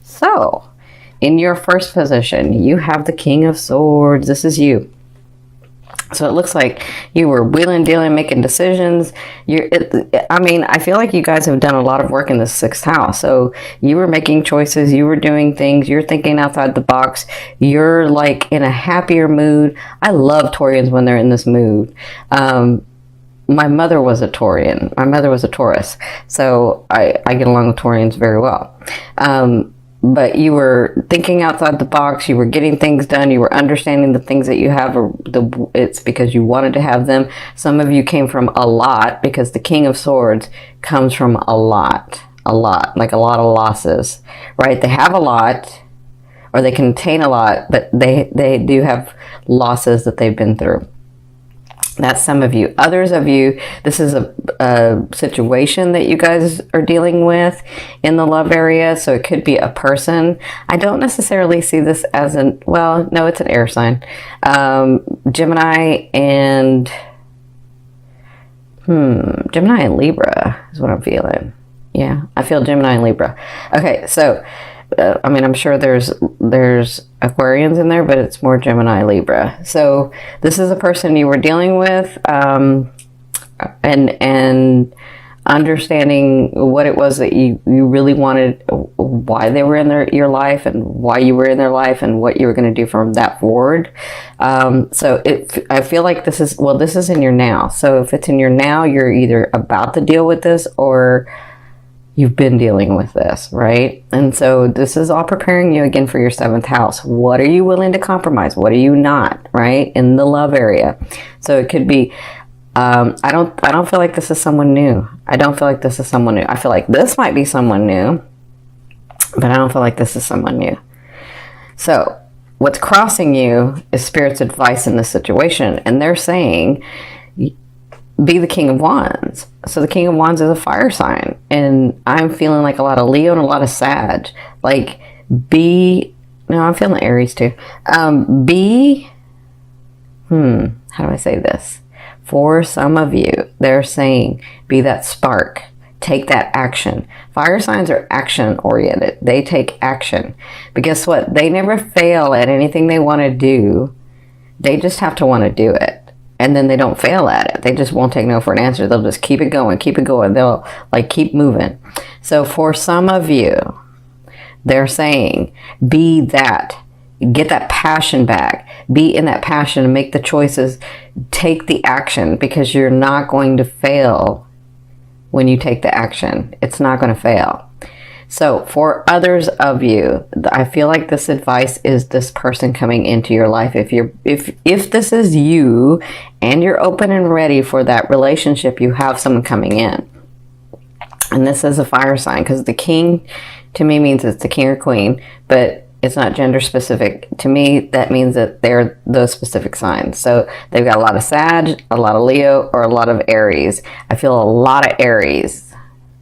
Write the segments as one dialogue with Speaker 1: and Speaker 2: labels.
Speaker 1: So, in your first position, you have the King of Swords. This is you. So it looks like you were wheeling, dealing, making decisions. I feel like you guys have done a lot of work in the 6th house. So you were making choices. You were doing things. You're thinking outside the box. You're like in a happier mood. I love Taurians when they're in this mood. My mother was a Taurian. My mother was a Taurus. So I get along with Taurians very well. But you were thinking outside the box. You were getting things done. You were understanding the things that you have. It's because you wanted to have them. Some of you came from a lot, because the King of Swords comes from a lot, like a lot of losses, right? They have a lot, or they contain a lot, but they do have losses that they've been through. That's some of you. Others of you, this is a situation that you guys are dealing with in the love area. So it could be a person. I don't necessarily see this as no, it's an air sign. Gemini and Libra is what I'm feeling. Yeah, I feel Gemini and Libra. Okay, so I'm sure there's Aquarians in there, but it's more Gemini, Libra. So this is a person you were dealing with, and understanding what it was that you really wanted, why they were in your life, and why you were in their life, and what you were going to do from that forward. So I feel like this is in your now. So if it's in your now, you're either about to deal with this, or you've been dealing with this, right? And so this is all preparing you again for your 7th house. What are you willing to compromise? What are you not, right? In the love area. So it could be, I don't feel like this is someone new. I don't feel like this is someone new. I feel like this might be someone new, but I don't feel like this is someone new. So what's crossing you is Spirit's advice in this situation. And they're saying, be the King of Wands. So the King of Wands is a fire sign. And I'm feeling like a lot of Leo and a lot of Sag. Like, I'm feeling Aries too. How do I say this? For some of you, they're saying, be that spark. Take that action. Fire signs are action oriented. They take action. But guess what? They never fail at anything they want to do. They just have to want to do it. And then they don't fail at it. They just won't take no for an answer. They'll just keep it going. They'll keep moving. So for some of you, they're saying, be that. Get that passion back. Be in that passion and make the choices. Take the action, because you're not going to fail when you take the action. It's not going to fail. So for others of you, I feel like this advice is this person coming into your life. If this is you and you're open and ready for that relationship, you have someone coming in. And this is a fire sign, because the king to me means it's the king or queen, but it's not gender specific. To me, that means that they're those specific signs. So they've got a lot of Sag, a lot of Leo, or a lot of Aries. I feel a lot of Aries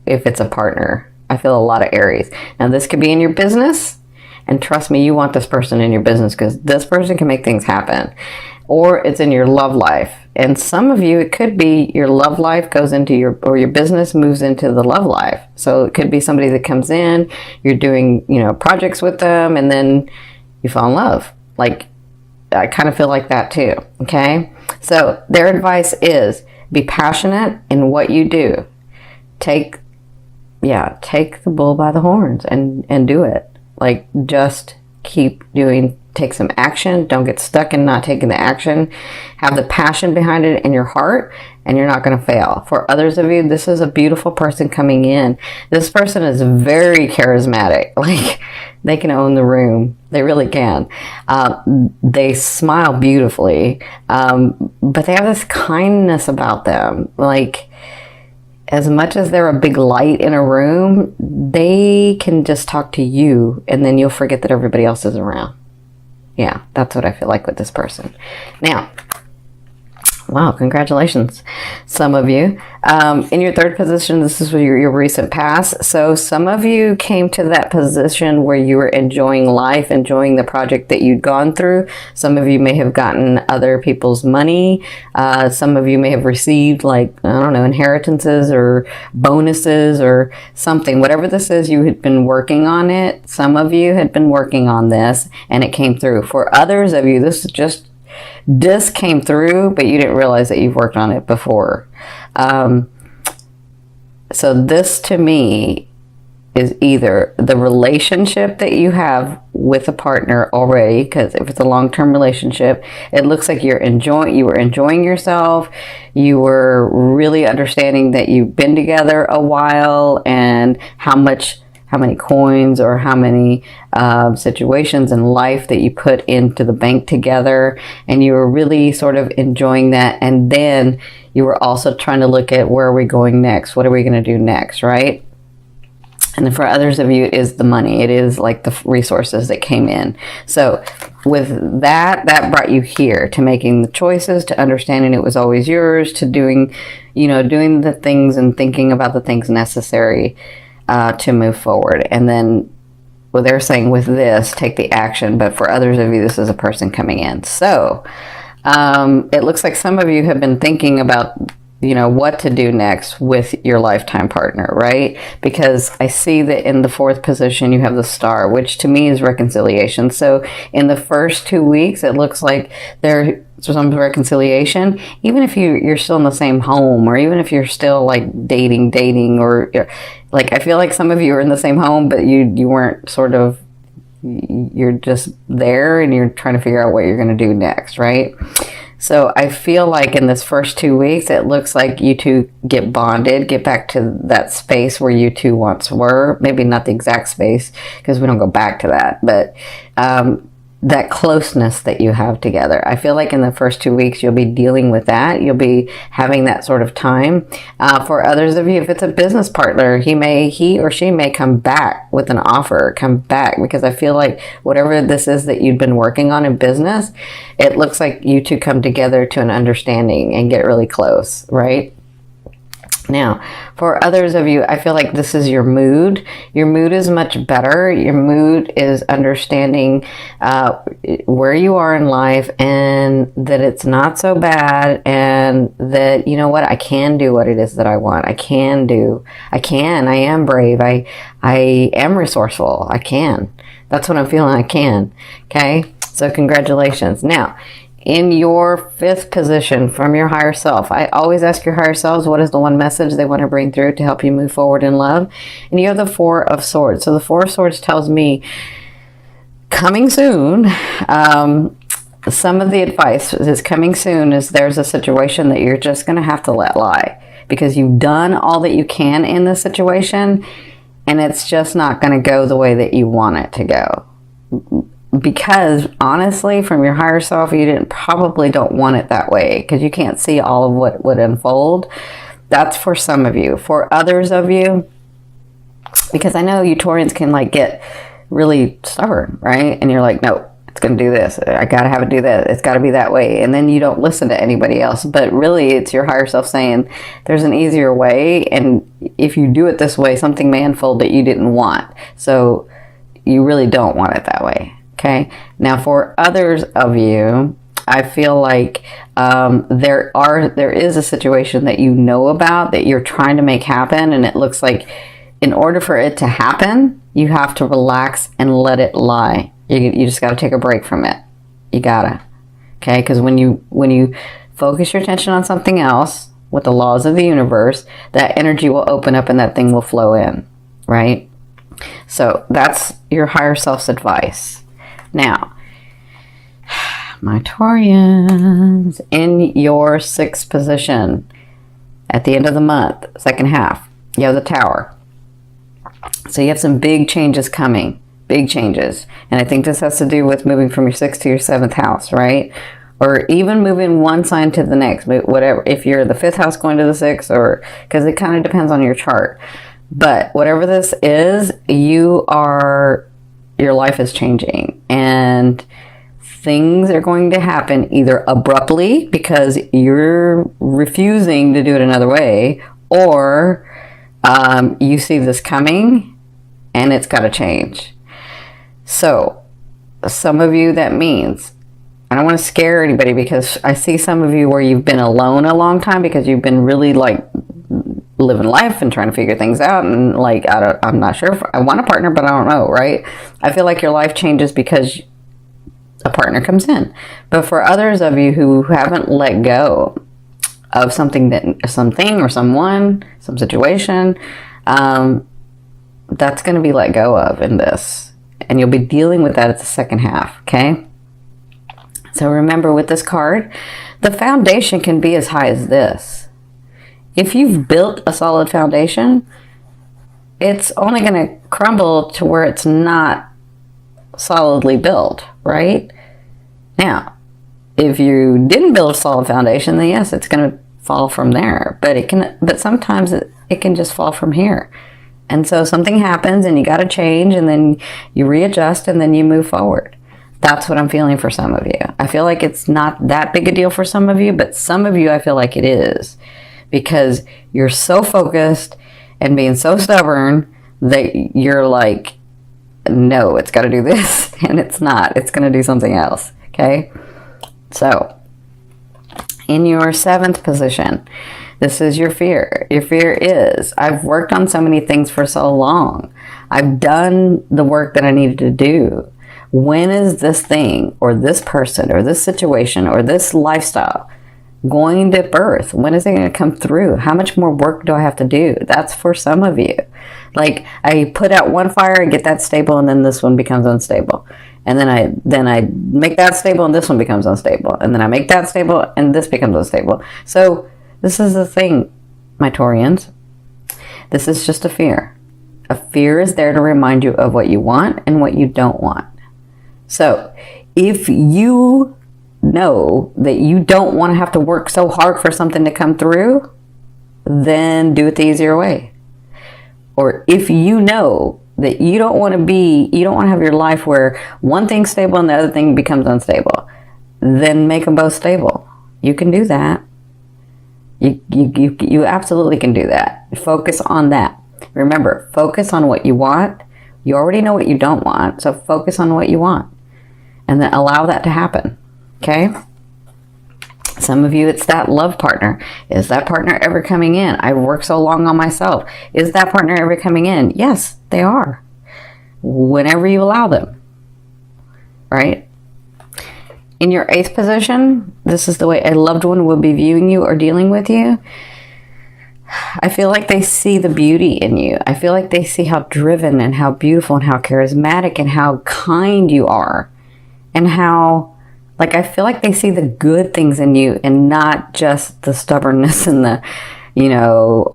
Speaker 1: if it's a partner. I feel a lot of Aries. Now, this could be in your business, and trust me, you want this person in your business, because this person can make things happen. Or it's in your love life. And some of you, it could be your love life goes into your business moves into the love life. So it could be somebody that comes in, you're doing, projects with them, and then you fall in love. Like, I kind of feel like that too. Okay. So their advice is, be passionate in what you do. Take the bull by the horns and do it. Like, just keep doing, take some action. Don't get stuck in not taking the action. Have the passion behind it in your heart, and you're not going to fail. For others of you, this is a beautiful person coming in. This person is very charismatic. Like, they can own the room. They really can. They smile beautifully, but they have this kindness about them. Like, as much as they're a big light in a room, they can just talk to you, and then you'll forget that everybody else is around. Yeah, that's what I feel like with this person. Now, Wow, congratulations, some of you. In your third position, this is your recent past. So some of you came to that position where you were enjoying life, enjoying the project that you'd gone through. Some of you may have gotten other people's money. Some of you may have received, like, I don't know, inheritances or bonuses or something. Whatever this is, you had been working on it. Some of you had been working on this and it came through. For others of you, this came through, but you didn't realize that you've worked on it before. So this to me is either the relationship that you have with a partner already, because if it's a long-term relationship, it looks like you were enjoying yourself. You were really understanding that you've been together a while and how many coins or how many situations in life that you put into the bank together, and you were really sort of enjoying that. And then you were also trying to look at, where are we going next? What are we going to do next, right? And for others of you, it is the money. It is like the resources that came in. So with that brought you here to making the choices, to understanding it was always yours, to doing the things and thinking about the things necessary to move forward. And then, well, they're saying with this, take the action. But for others of you, this is a person coming in. So it looks like some of you have been thinking about, what to do next with your lifetime partner, right? Because I see that in the fourth position, you have the star, which to me is reconciliation. So in the first 2 weeks, it looks like there's some reconciliation, even if you're still in the same home, or even if you're still like dating, or like, I feel like some of you are in the same home, but you weren't you're just there and you're trying to figure out what you're going to do next, right? So I feel like in this first 2 weeks, it looks like you two get bonded, get back to that space where you two once were. Maybe not the exact space, because we don't go back to that, but that closeness that you have together. I feel like in the first 2 weeks, you'll be dealing with that. You'll be having that sort of time. For others of you, if it's a business partner, he or she may come back with an offer, because I feel like whatever this is that you've been working on in business, it looks like you two come together to an understanding and get really close, right? Now, for others of you, I feel like this is your mood. Your mood is much better. Your mood is understanding where you are in life, and that it's not so bad, and that, you know what, I can do what it is that I want. I am brave. I am resourceful. I can. That's what I'm feeling. I can. Okay? So congratulations. Now, in your fifth position from your higher self, I always ask your higher selves, what is the one message they want to bring through to help you move forward in love? And you have the Four of Swords. So the Four of Swords tells me coming soon. Some of the advice is coming soon is there's a situation that you're just going to have to let lie, because you've done all that you can in this situation, and it's just not going to go the way that you want it to go. Because honestly, from your higher self, you probably don't want it that way, because you can't see all of what would unfold. That's for some of you. For others of you, because I know you Taurians can like get really stubborn, right? And you're like, no, it's going to do this. I got to have it do that. It's got to be that way. And then you don't listen to anybody else. But really, it's your higher self saying there's an easier way. And if you do it this way, something may unfold that you didn't want. So you really don't want it that way. Okay. Now, for others of you, I feel like there is a situation that you know about that you're trying to make happen, and it looks like in order for it to happen, you have to relax and let it lie. You just got to take a break from it. You gotta. Okay, because when you focus your attention on something else with the laws of the universe, that energy will open up and that thing will flow in. Right. So that's your higher self's advice. Now, my Taurians, in your sixth position, at the end of the month, second half, you have the Tower. So you have some big changes coming, big changes. And I think this has to do with moving from your sixth to your seventh house, right? Or even moving one sign to the next, whatever. If you're the fifth house going to the sixth, or because it kind of depends on your chart. But whatever this is, your life is changing, and things are going to happen either abruptly because you're refusing to do it another way, or you see this coming and it's got to change. So some of you, that means, I don't want to scare anybody, because I see some of you where you've been alone a long time because you've been really like living life and trying to figure things out, and like I'm not sure if I want a partner, but I don't know, right? I feel like your life changes because a partner comes in. But for others of you who haven't let go of something or someone, some situation, that's going to be let go of in this, and you'll be dealing with that at the second half. Okay, so remember, with this card, the foundation can be as high as this. If you've built a solid foundation, it's only going to crumble to where it's not solidly built, right? Now, if you didn't build a solid foundation, then yes, it's going to fall from there. But sometimes it can just fall from here. And so something happens and you got to change, and then you readjust, and then you move forward. That's what I'm feeling for some of you. I feel like it's not that big a deal for some of you, but some of you, I feel like it is, because you're so focused and being so stubborn that you're like, no, it's got to do this, and it's not. It's going to do something else. Okay, so in your 7th position, this is your fear. Your fear is, I've worked on so many things for so long. I've done the work that I needed to do. When is this thing or this person or this situation or this lifestyle going to birth? When is it going to come through? How much more work do I have to do? That's for some of you. Like, I put out one fire and get that stable, and then this one becomes unstable. And then I make that stable and this one becomes unstable. And then I make that stable and this becomes unstable. So this is the thing, my Taurians. This is just a fear. A fear is there to remind you of what you want and what you don't want. So if you know that you don't want to have to work so hard for something to come through, then do it the easier way. Or if you know that you don't want to have your life where one thing's stable and the other thing becomes unstable, then make them both stable. You can do that. You absolutely can do that. Focus on that. Remember, focus on what you want. You already know what you don't want, so focus on what you want. And then allow that to happen. Okay? Some of you, it's that love partner. Is that partner ever coming in? I've worked so long on myself. Is that partner ever coming in? Yes, they are. Whenever you allow them. Right? In your 8th position, this is the way a loved one will be viewing you or dealing with you. I feel like they see the beauty in you. I feel like they see how driven and how beautiful and how charismatic and how kind you are. And how, like, I feel like they see the good things in you and not just the stubbornness and the,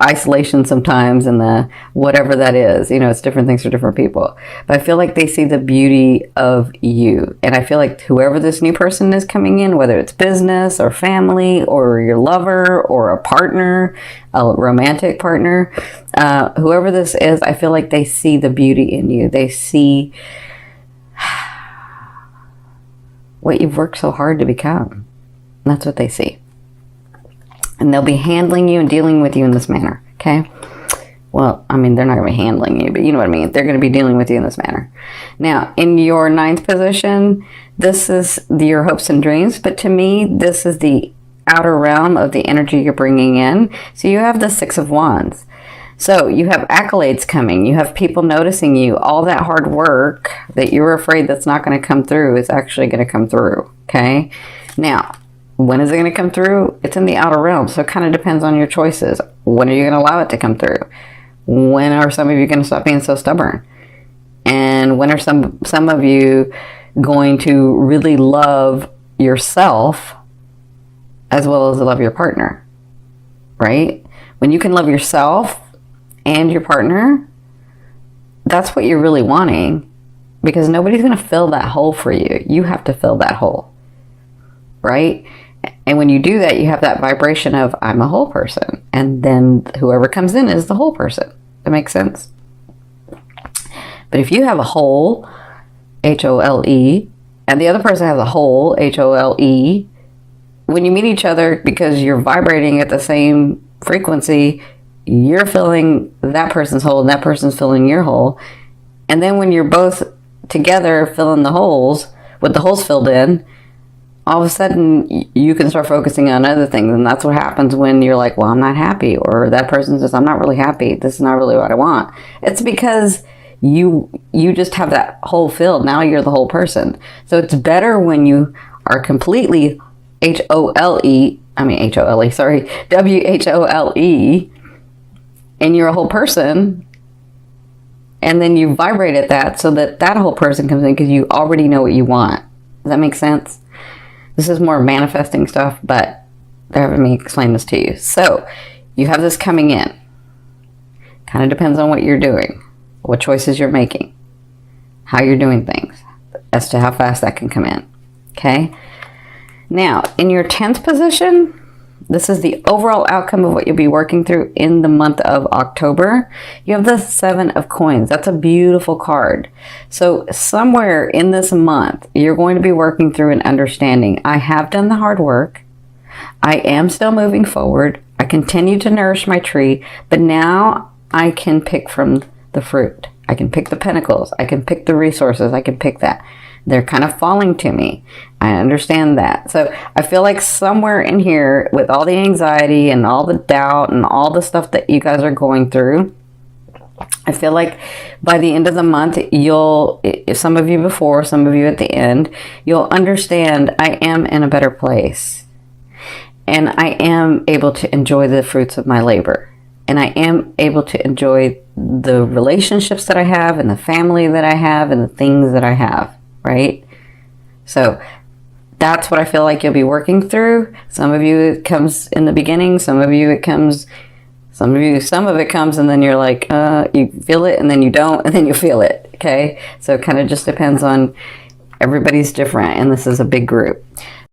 Speaker 1: isolation sometimes and the whatever that is. It's different things for different people. But I feel like they see the beauty of you. And I feel like whoever this new person is coming in, whether it's business or family or your lover or a partner, a romantic partner, whoever this is, I feel like they see the beauty in you. They see what you've worked so hard to become. And that's what they see. And they'll be handling you and dealing with you in this manner. Okay? Well, I mean, they're not going to be handling you, but you know what I mean. They're going to be dealing with you in this manner. Now, in your 9th position, this is your hopes and dreams. But to me, this is the outer realm of the energy you're bringing in. So you have the 6 of Wands. So you have accolades coming. You have people noticing you. All that hard work that you were afraid that's not going to come through is actually going to come through. Okay? Now, when is it going to come through? It's in the outer realm. So it kind of depends on your choices. When are you going to allow it to come through? When are some of you going to stop being so stubborn? And when are some of you going to really love yourself as well as love your partner? Right? When you can love yourself and your partner, that's what you're really wanting, because nobody's going to fill that hole for you. You have to fill that hole, right? And when you do that, you have that vibration of, I'm a whole person, and then whoever comes in is the whole person. That makes sense? But if you have a hole, H-O-L-E, and the other person has a hole, Hole. When you meet each other, because you're vibrating at the same frequency, you're filling that person's hole and that person's filling your hole. And then when you're both together filling the holes, with the holes filled in, all of a sudden you can start focusing on other things. And that's what happens when you're like, well, I'm not happy. Or that person says, I'm not really happy. This is not really what I want. It's because you just have that hole filled. Now you're the whole person. So it's better when you are completely H-O-L-E, sorry, W-H-O-L-E, and you're a whole person, and then you vibrate at that so that that whole person comes in because you already know what you want. Does that make sense? This is more manifesting stuff, but they're having me explain this to you. So you have this coming in. Kind of depends on what you're doing, what choices you're making, how you're doing things, as to how fast that can come in. Okay? Now, in your 10th position, this is the overall outcome of what you'll be working through in the month of October. You have the 7 of Coins. That's a beautiful card. So somewhere in this month, you're going to be working through an understanding. I have done the hard work. I am still moving forward. I continue to nourish my tree, but now I can pick from the fruit. I can pick the pentacles. I can pick the resources. I can pick that. They're kind of falling to me. I understand that. So I feel like somewhere in here, with all the anxiety and all the doubt and all the stuff that you guys are going through, I feel like by the end of the month, some of you before, some of you at the end, you'll understand I am in a better place. And I am able to enjoy the fruits of my labor. And I am able to enjoy the relationships that I have and the family that I have and the things that I have. Right? So that's what I feel like you'll be working through. Some of you it comes in the beginning, some of it comes and then you're like, you feel it and then you don't and then you feel it. Okay? So it kind of just depends on, everybody's different and this is a big group.